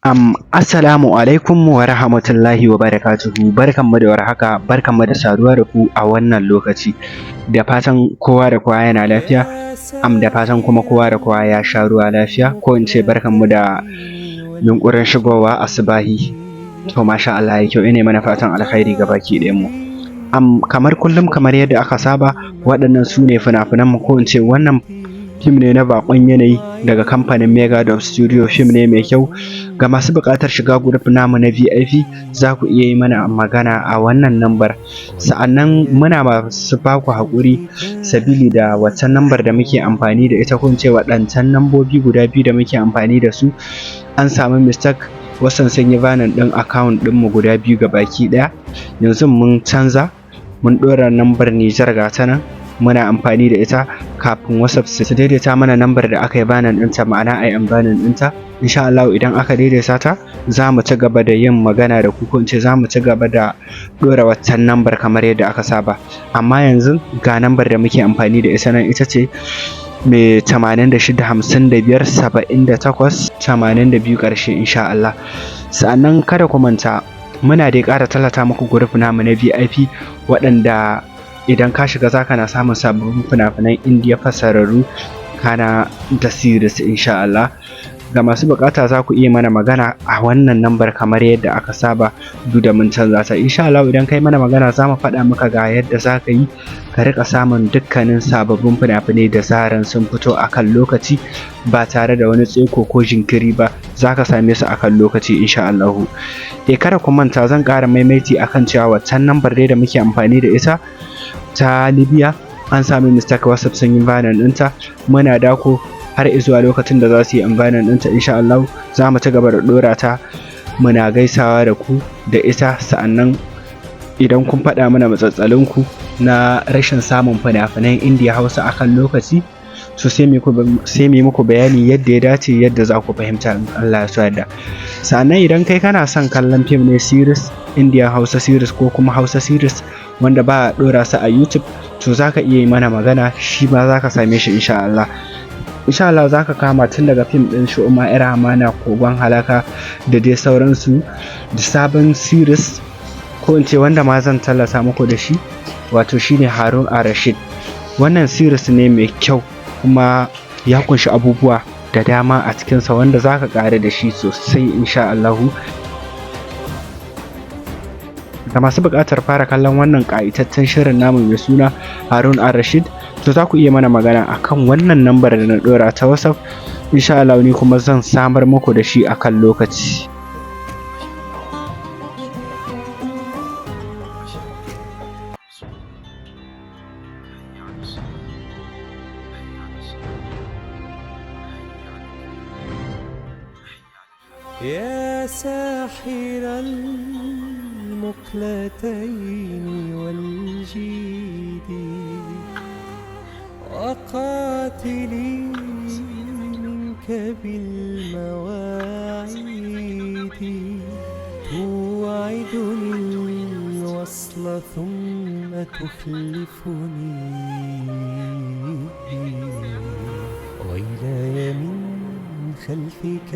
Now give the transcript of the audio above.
Assalamu alaikum wa rahmatullahi wa barakatuhu. Barkanmu da warhaka, barkanmu da saduwa da ku a wannan lokaci. Da fatan kowa da kowa yana lafiya, da fatan kuma kowa da kowa ya sha ruwa lafiya, ko in ce barkanmu da yunƙurin shigowa asubahi. To masha Allah ya kyau, ina mana fatan alkhairi ga baki ɗayan mu. Kamar kullum kamar yadda aka saba, waɗannan su ne fina-finan mu, ko in ce wannan fim ne na baƙon yanayi daga kamfanin Megadub Studio. Fim ne mai kyau. Ga masu buƙatar shiga group namu na VIP, za ku iya yi mana magana a wannan lambar. Sa'annan muna masu baku haƙuri sabili da waccan lambar da muke amfani da ita, ko in ce waɗancan lambobi guda biyu da muke amfani da su, an samu mistake, wasan sun yi banin ɗin account ɗinmu guda biyu ga baki ɗaya. Yanzu mun canza, mun ɗora lambar Nijar ga ta nan, muna amfani da ita. Kafin WhatsApp su daidaita mana lambar da aka yi banin ɗinta, ma'ana a yi banin ɗinta, insha Allah idan aka daidaita ta, za mu ci gaba da yin magana da ku, ko in ce za mu ci gaba da ɗora waccan lambar kamar yadda aka saba. Amma yanzu ga lambar da muke amfani da ita nan, ita ce mai 86 55 78 82 ƙarshe insha Allah. Sa'annan kada ku manta, muna dai ƙara tallata muku group namu na VIP, waɗanda idan ka shiga za ka na samun sababbin fina-finan Indiya fassararru kana da series insha Allah. Ga masu bukata za ku iya mana magana a wannan lambar kamar yadda aka saba, duk da mun canza ta insha Allah. Idan kai mana magana za mu faɗa maka ga yadda za ka yi ka rika samun dukkanin sababbin fina-finai da zaran sun fito a kan lokaci, ba tare da wani tseko ko jinkiri ba. Za ka same su a kan lokaci insha Allah. Kada ku manta, zan ƙara maimaiti akan cewa waccan lambar dai da muke amfani da ita ta Libya, an sami mistake, WhatsApp sun yi banin ɗinta. Muna dako har zuwa lokacin da za su yi amfanin ɗinta insha Allah. Za mu ci gaba da ɗora ta, muna gaisawa da ku da ita. Sa'annan idan kun faɗa mana matsatsalinku na rashin samun fina-finan Indiya Hausa akan lokaci, so sai mu yi muku bayani yadda ya dace, yadda za ku fahimta in Allah ya so yadda. Sa'annan idan kai kana son kallon fim ne series, Indiya Hausa series ko kuma Hausa series wanda ba a ɗora su a YouTube, to za ka iya yi mana magana, shi ma za ka same shi insha Allah. Insha Allah za ka kama tun daga fim ɗin Shu'uma 'yar Amana, Kogon Halaka da dai sauransu, da sabon series, ko in ce wanda ma zan tallata muku da shi, wato shine Harun Ar-Rashid. Wannan series ne mai kyau, kuma ya kunshi abubuwa da dama a cikinsa wanda za ka ƙare da shi sosai insha Allah. Ga masu buƙatar fara kallon wannan ƙayataccen shirin namu mai suna Harun Ar-Rashid, to za ku iya mana magana akan wannan lambar da na ɗora ta WhatsApp insha Allah, ni kuma zan samar muku da shi akan lokaci. يا ساحر المقلتين والجيد وقاتلي منك بالمواعيد، توعدني الوصل ثم تخلفني، ويلاي من خلفك